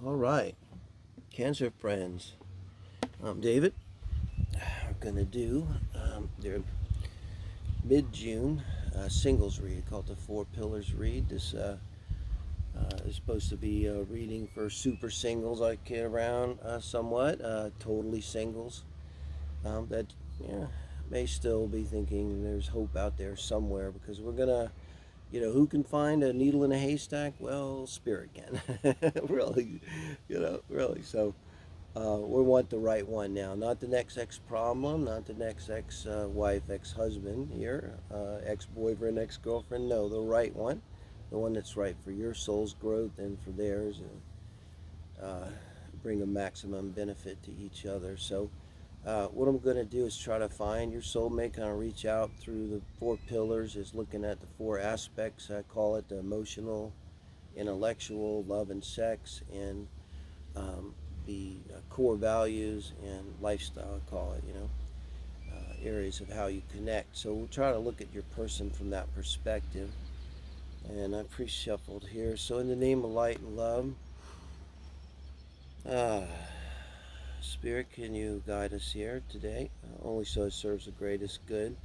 All right, Cancer friends. I'm David. We're going to do their mid June singles read called the Four Pillars read. This is supposed to be a reading for super singles I kid around somewhat, totally singles that yeah, may still be thinking there's hope out there somewhere because we're going to. Who can find a needle in a haystack? Well, spirit can. Really, really. So, we want the right one now, not the next ex problem, not the next ex wife, ex husband here, ex boyfriend, ex girlfriend. No, the right one, the one that's right for your soul's growth and for theirs, and bring a maximum benefit to each other. So, what I'm going to do is try to find your soulmate, kind of reach out through the four pillars, is looking at the four aspects. I call it the emotional, intellectual, love and sex, and the core values and lifestyle, I call it, areas of how you connect. So we'll try to look at your person from that perspective. And I pre-shuffled here. So in the name of light and love, uh, Spirit, can you guide us here today? Only so it serves the greatest good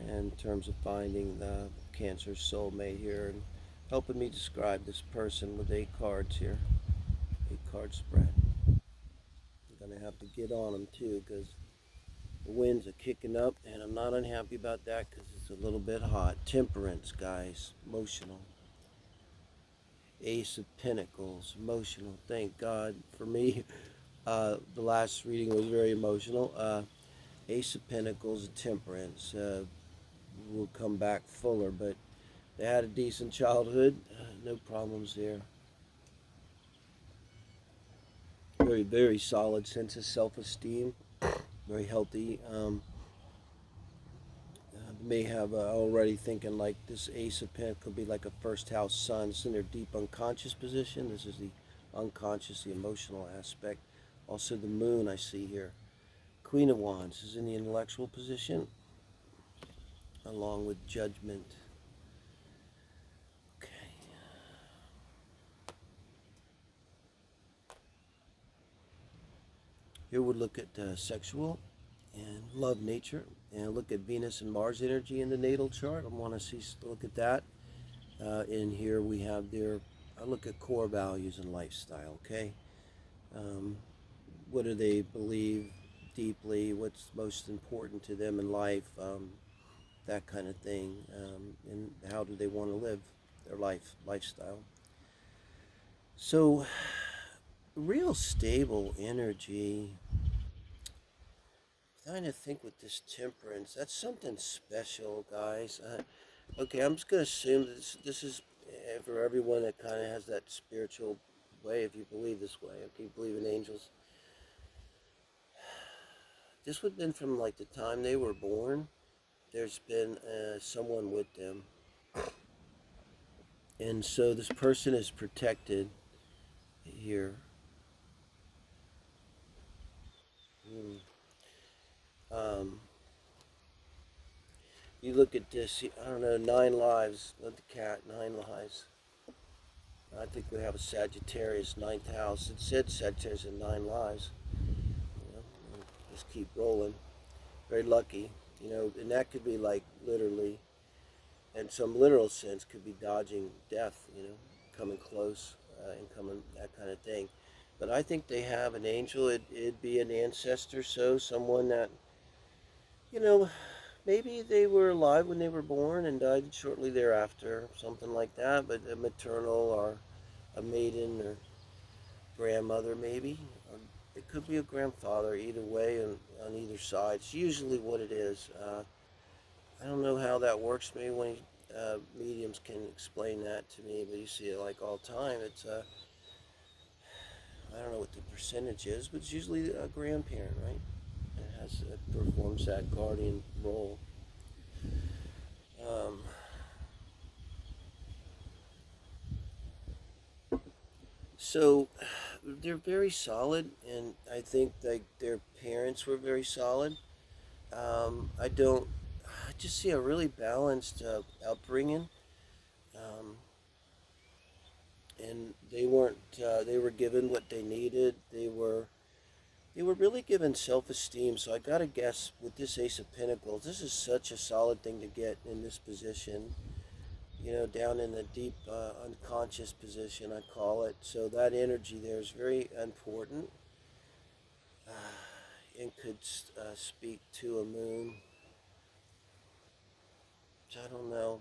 in terms of finding the Cancer soulmate here and helping me describe this person with 8 cards here. 8 card spread. I'm going to have to get on them too because the winds are kicking up and I'm not unhappy about that because it's a little bit hot. Temperance, guys. Emotional. Ace of Pentacles. Emotional. Thank God for me. The last reading was very emotional. Ace of Pentacles and Temperance will come back fuller, but they had a decent childhood. No problems there. Very, very solid sense of self-esteem. Very healthy. May have already thinking like this Ace of Pentacles could be like a first house sun. It's in their deep unconscious position. This is the unconscious, the emotional aspect. Also the moon I see here. Queen of Wands is in the intellectual position along with judgment. Okay. Here we'll look at sexual and love nature and look at Venus and Mars energy in the natal chart. I want to look at that. In here we have I look at core values and lifestyle, okay? Um, what do they believe deeply? What's most important to them in life? That kind of thing. And how do they want to live their lifestyle? So, real stable energy. Trying to think with this temperance, that's something special, guys. Okay, I'm just gonna assume this is for everyone that kind of has that spiritual way. If you believe this way, if you believe in angels, this would have been from like the time they were born. There's been someone with them, and so this person is protected here. Hmm. Um, you look at this. I don't know. 9 lives. Let the cat. 9 lives. I think we have a Sagittarius ninth house. It said Sagittarius in 9 lives. Just keep rolling. Very lucky, and that could be like literally, in some literal sense, could be dodging death, coming close and coming, that kind of thing. But I think they have an angel. It'd be an ancestor, so someone that, you know, maybe they were alive when they were born and died shortly thereafter, something like that, but a maternal or a maiden or grandmother maybe. Or it could be a grandfather, either way, on either side. It's usually what it is. I don't know how that works. Maybe when mediums can explain that to me, but you see it like all the time. It's I don't know what the percentage is, but it's usually a grandparent, right? It performs that guardian role. Um, so they're very solid, and I think like their parents were very solid. I don't. I just see a really balanced upbringing. Um, and they weren't. They were given what they needed. They were really given self-esteem. So I gotta guess with this Ace of Pentacles, this is such a solid thing to get in this position. You know, down in the deep unconscious position, I call it. So that energy there is very important, and could speak to a moon. I don't know.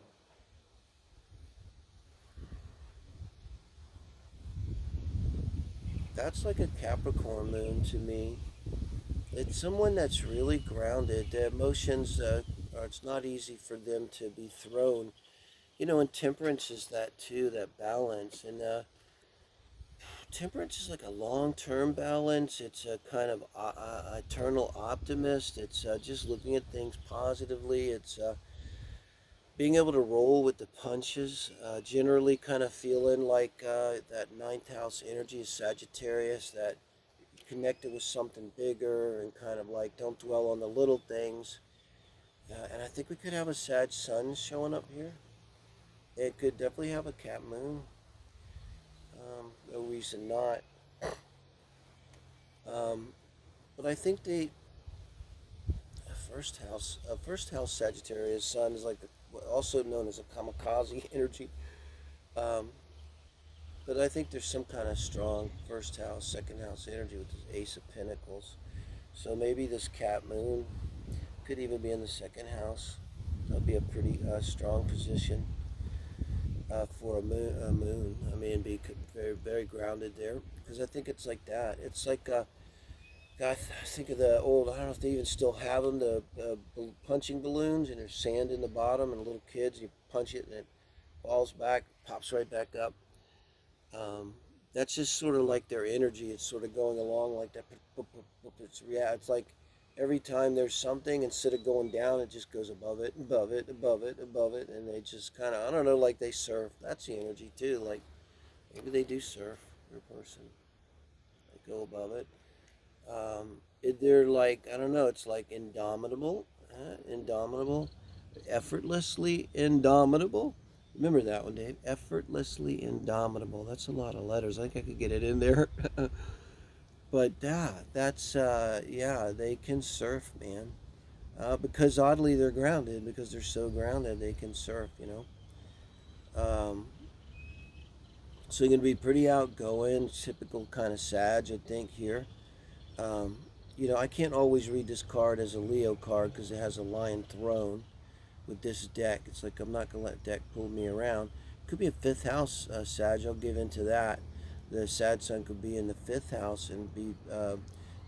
That's like a Capricorn moon to me. It's someone that's really grounded. The emotions, it's not easy for them to be thrown. You know, and temperance is that too, that balance. And temperance is like a long-term balance. It's a kind of eternal optimist. It's just looking at things positively. It's being able to roll with the punches. Generally, kind of feeling like that ninth house energy is Sagittarius. That connected with something bigger and kind of like don't dwell on the little things. And I think we could have a Sag Sun showing up here. It could definitely have a Cap Moon. No reason not. Um, but I think the first house Sagittarius Sun is like also known as a kamikaze energy. Um, but I think there's some kind of strong first house, second house energy with this Ace of Pentacles. So maybe this Cap Moon could even be in the second house. That'd be a pretty strong position for a moon. I mean, be very, very grounded there because I think it's like that. It's like I think of the old. I don't know if they even still have them. The punching balloons, and there's sand in the bottom, and little kids. You punch it, and it falls back, pops right back up. Um, that's just sort of like their energy. It's sort of going along like that. It's like every time there's something, instead of going down, it just goes above it, above it, above it, above it, and they just kind of, I don't know, like they surf. That's the energy too. Like maybe they do surf. Their person, they go above it. They're like, I don't know. It's like indomitable, effortlessly indomitable. Remember that one, Dave. Effortlessly indomitable. That's a lot of letters. I think I could get it in there. But yeah, that's yeah, they can surf, man. Because oddly they're grounded. Because they're so grounded, they can surf. So you're gonna be pretty outgoing, typical kind of Sag, I think here. Um, I can't always read this card as a Leo card because it has a lion throne with this deck. It's like I'm not gonna let deck pull me around. Could be a fifth house Sag. I'll give into that. The Sag Sun could be in the fifth house and be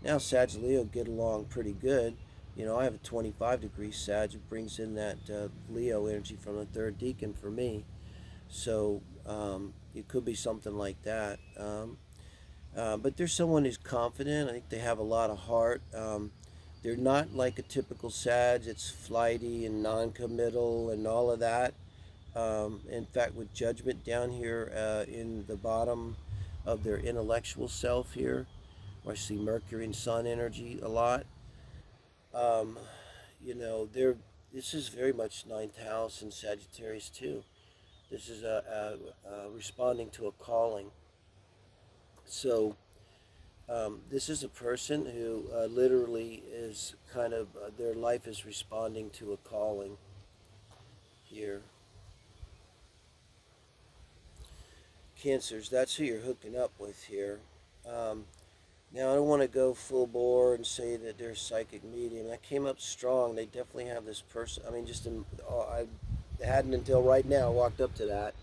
now Sag Leo get along pretty good. I have a 25-degree Sag. It brings in that Leo energy from the third decan for me. So it could be something like that. But there's someone who's confident. I think they have a lot of heart. They're not like a typical Sag. It's flighty and non-committal and all of that. In fact, with judgment down here in the bottom of their intellectual self here, where I see Mercury and Sun energy a lot. Um, they're this is very much ninth house and Sagittarius too. This is responding to a calling. So this is a person who literally is kind of, their life is responding to a calling here. Cancers, that's who you're hooking up with here. Um, Now, I don't want to go full bore and say that they're psychic medium. That came up strong. They definitely have this person. I mean, I hadn't until right now walked up to that.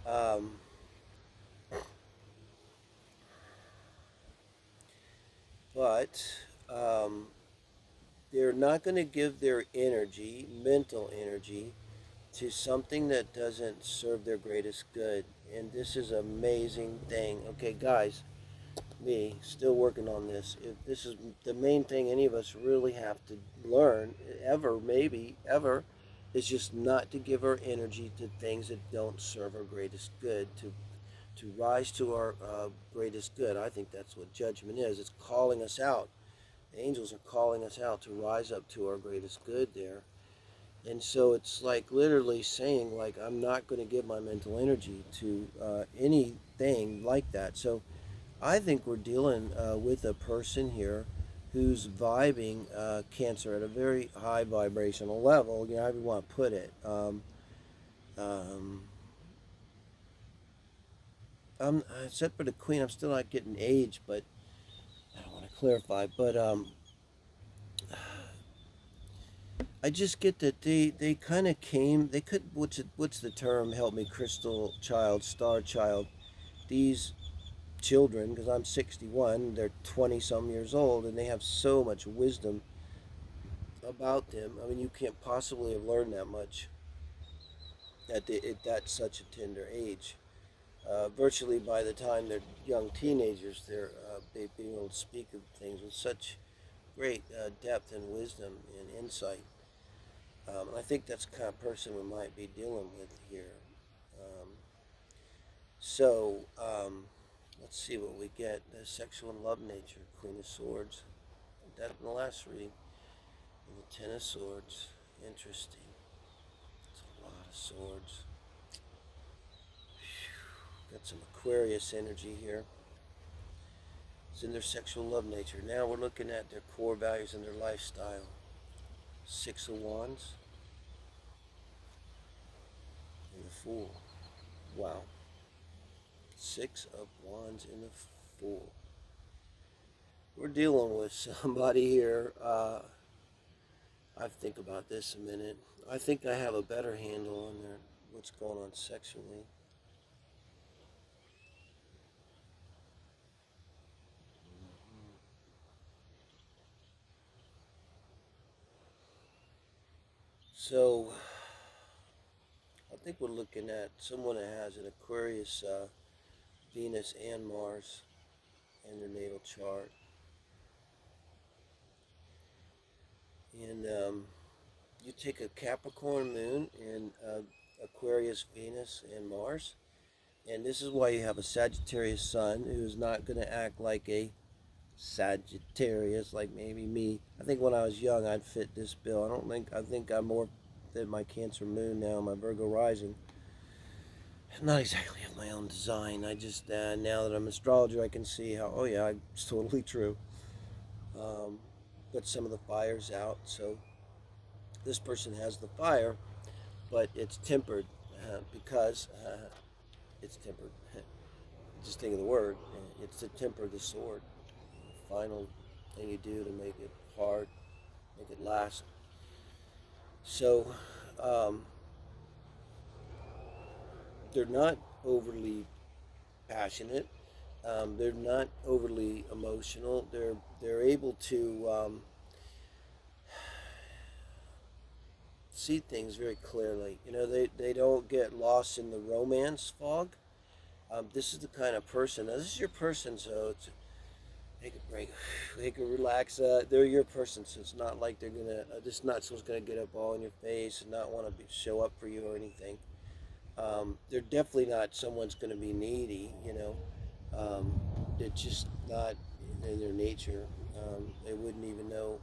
Um, but um, they're not going to give their energy, mental energy, to something that doesn't serve their greatest good. And this is an amazing thing. Okay, guys, me still working on this. If this is the main thing any of us really have to learn, ever, maybe, ever, is just not to give our energy to things that don't serve our greatest good, to rise to our greatest good. I think that's what judgment is. It's calling us out. The angels are calling us out to rise up to our greatest good there. And so it's like literally saying, like, I'm not going to give my mental energy to anything like that. So I think we're dealing with a person here who's vibing Cancer at a very high vibrational level, however you want to put it. Um, except for the Queen, I'm still not getting age, but I don't want to clarify. But I just get that they kind of came. They could what's the term? Help me, crystal child, star child. These children, because I'm 61, they're 20 some years old, and they have so much wisdom about them. I mean, you can't possibly have learned that much at that such a tender age. Virtually by the time they're young teenagers, they're being able to speak of things with such great depth and wisdom and insight. I think that's the kind of person we might be dealing with here. Um, so, let's see what we get. The sexual and love nature, Queen of Swords. That in the last reading. And the Ten of Swords. Interesting. It's a lot of swords. Got some Aquarius energy here. It's in their sexual love nature. Now we're looking at their core values and their lifestyle. Six of Wands and the Fool. Wow. Six of Wands and the Fool. We're dealing with somebody here. I think about this a minute. I think I have a better handle on what's going on sexually. So I think we're looking at someone that has an Aquarius, Venus, and Mars in their natal chart. And you take a Capricorn Moon and Aquarius Venus and Mars, and this is why you have a Sagittarius Sun who's not going to act like a Sagittarius, like maybe me. I think when I was young I'd fit this bill. I think I'm more than my Cancer Moon now, my Virgo rising. Not exactly of my own design. I just now that I'm an astrologer, I can see how. Oh yeah, it's totally true. Um, got some of the fires out, so this person has the fire, but it's tempered because it's tempered. Just think of the word. It's to temper the sword. The final thing you do to make it hard, make it last. So um, they're not overly passionate. They're not overly emotional. They're able to see things very clearly. They don't get lost in the romance fog. This is the kind of person. Now, this is your person, so take a break. They can relax. They're your person, so it's not like they're gonna. This not someone's gonna get up all in your face and not want to show up for you or anything. They're definitely not someone's gonna be needy. They're just not in their nature. They wouldn't even know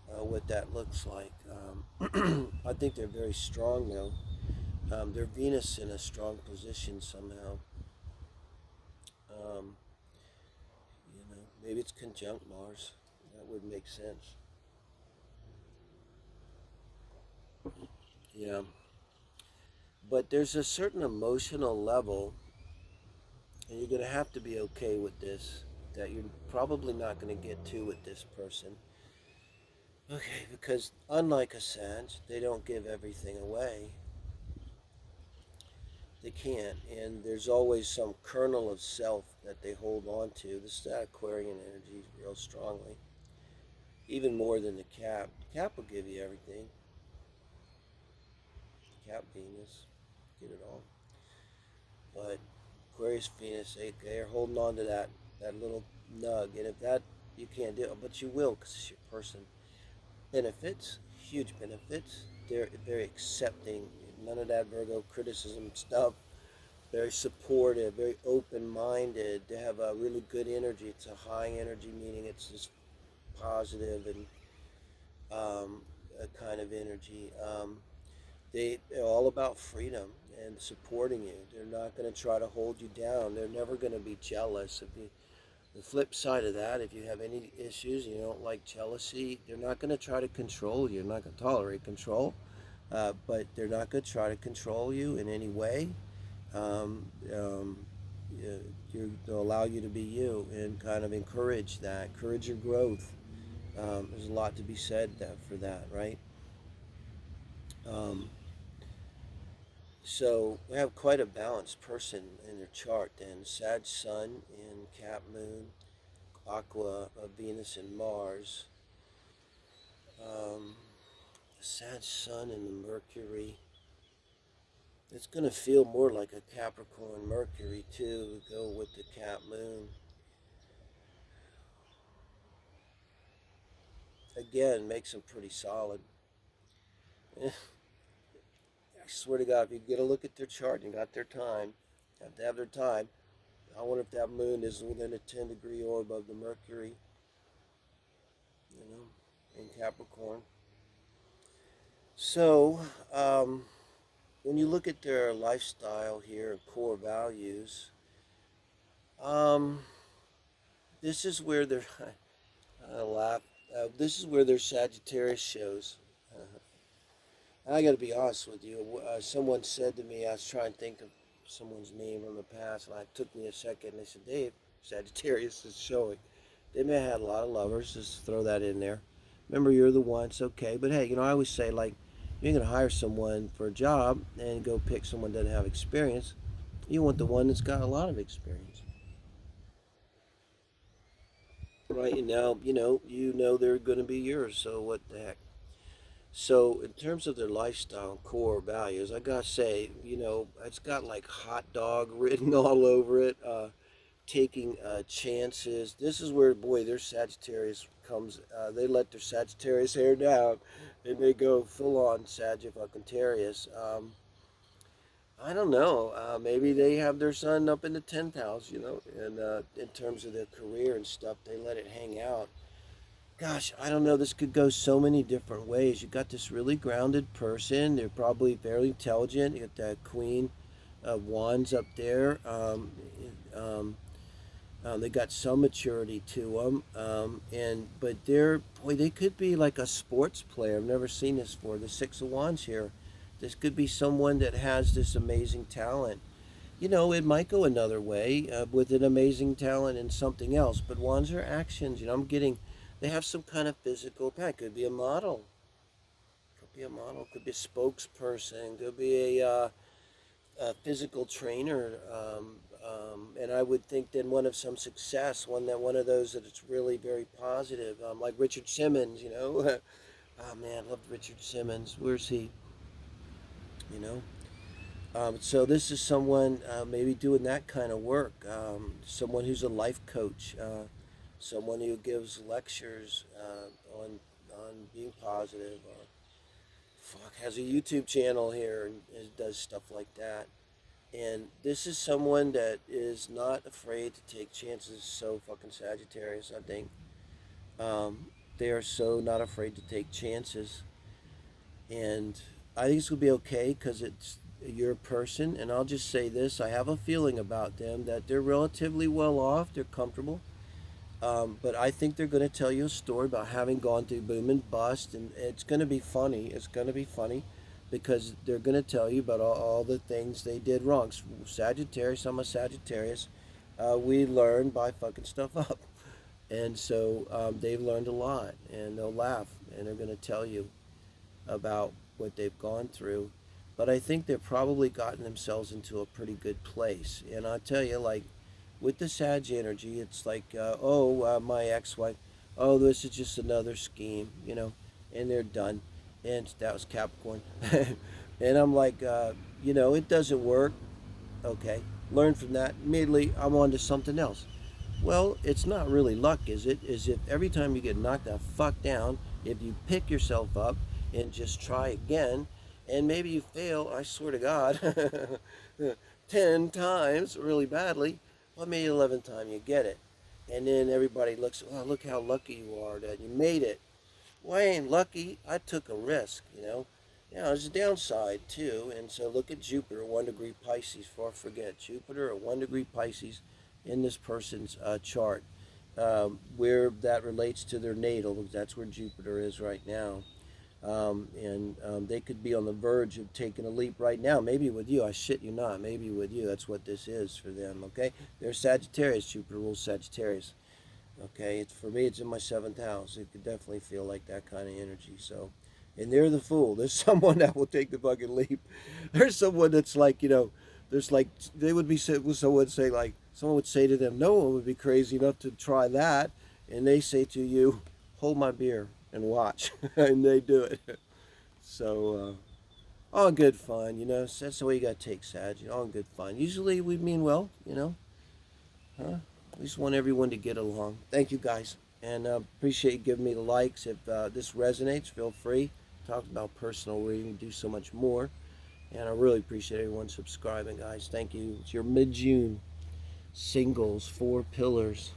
what that looks like. I think they're very strong though. Their Venus in a strong position somehow. Um, maybe it's conjunct Mars. That would make sense. Yeah. But there's a certain emotional level, and you're going to have to be okay with this, that you're probably not going to get to with this person. Okay, because unlike a Sag, they don't give everything away. They can't, and there's always some kernel of self that they hold on to. This is that Aquarian energy real strongly, even more than the Cap. Cap will give you everything. Cap Venus, get it all. But Aquarius Venus, they're holding on to that little nug, and if that you can't do it, but you will because it's your person. Benefits, huge benefits. They're very accepting. None of that Virgo criticism stuff. Very supportive, very open-minded. They have a really good energy. It's a high energy, meaning it's just positive and kind of energy. They're all about freedom and supporting you. They're not going to try to hold you down. They're never going to be jealous. The flip side of that, if you have any issues, you don't like jealousy, they're not going to try to control you. They're not going to tolerate control, but they're not going to try to control you in any way. Um, um, they'll allow you to be you and kind of encourage your growth. There's a lot to be said for that, right? Um, so we have quite a balanced person in their chart. Then Sag Sun in Cap Moon, Aqua Venus and Mars, um, Sag Sun in the Mercury. It's going to feel more like a Capricorn Mercury too. Go with the Cap Moon. Again, makes them pretty solid. I swear to God, if you get a look at their chart and got their time, have to have their time. I wonder if that moon is within a 10-degree orb of the Mercury, you know, in Capricorn. So, when you look at their lifestyle here and core values, um, this is where their I laugh. This is where their Sagittarius shows. I got to be honest with you. Someone said to me, I was trying to think of someone's name from the past, and it took me a second. They said, Dave, Sagittarius is showing. They may have had a lot of lovers. Just throw that in there. Remember, you're the one. It's okay. But hey, I always say, like, you're going to hire someone for a job and go pick someone that doesn't have experience. You want the one that's got a lot of experience. Right now, you know they're going to be yours. So what the heck? So in terms of their lifestyle and core values, I gotta say, it's got like hot dog written all over it. Taking chances. This is where, boy, their Sagittarius comes. They let their Sagittarius hair down, and they go full on Sagittarius. I don't know. Maybe they have their sun up in the 10th house, and in terms of their career and stuff, they let it hang out. Gosh, I don't know. This could go so many different ways. You got this really grounded person. They're probably fairly intelligent. You got that Queen of Wands up there. Um, they got some maturity to them, but they could be like a sports player. I've never seen this before. The Six of Wands here. This could be someone that has this amazing talent. It might go another way with an amazing talent and something else. But wands are actions. They have some kind of physical pack. Could be a model. Could be a model. Could be a spokesperson. Could be a physical trainer. And I would think then one of some success, one of those that it's really very positive, like Richard Simmons. Oh man, I love Richard Simmons. Where's he? You know. So this is someone maybe doing that kind of work. Someone who's a life coach. Someone who gives lectures on being positive. Or has a YouTube channel here and does stuff like that. And this is someone that is not afraid to take chances. So fucking Sagittarius, I think. They are so not afraid to take chances, and I think it's gonna be okay because it's your person. And I'll just say this: I have a feeling about them that they're relatively well off, they're comfortable, but I think they're going to tell you a story about having gone through boom and bust, and it's going to be funny. It's going to be funny because they're going to tell you about all the things they did wrong. Sagittarius, I'm a Sagittarius. We learn by fucking stuff up. And so they've learned a lot, and they'll laugh, and they're going to tell you about what they've gone through. But I think they've probably gotten themselves into a pretty good place. And I'll tell you, like, with the Sag energy, it's like, my ex-wife, oh, this is just another scheme, and they're done. And that was Capricorn. And I'm like, it doesn't work. Okay, learn from that. Immediately, I'm on to something else. Well, it's not really luck, is it? Is if every time you get knocked the fuck down, if you pick yourself up and just try again, and maybe you fail, I swear to God, 10 times really badly, well, maybe 11th time you get it. And then everybody looks, oh, look how lucky you are that you made it. well, I ain't lucky. I took a risk, you know. Yeah, there's a downside too. And so look at Jupiter, 1 degree Pisces. Far forget Jupiter at 1 degree Pisces in this person's chart, where that relates to their natal, because that's where Jupiter is right now. And they could be on the verge of taking a leap right now. Maybe with you, I shit you not. Maybe with you, that's what this is for them. Okay, they're Sagittarius. Jupiter rules Sagittarius. Okay, it's for me. It's in my 7th house. It could definitely feel like that kind of energy. So, and they're the fool. There's someone that will take the fucking leap. There's someone that's like, you know, there's like they would be. Someone would say like someone would say to them, no one would be crazy enough to try that, and they say to you, hold my beer and watch, and they do it. So, all good fun, you know. So that's the way you gotta take Sag. You know, all good fun. Usually we mean well, you know. Huh? We just want everyone to get along. Thank you guys, and appreciate you giving me the likes. If this resonates, feel free. Talk about personal reading, do so much more, and I really appreciate everyone subscribing, guys. Thank you. It's your mid-June singles, 4 pillars.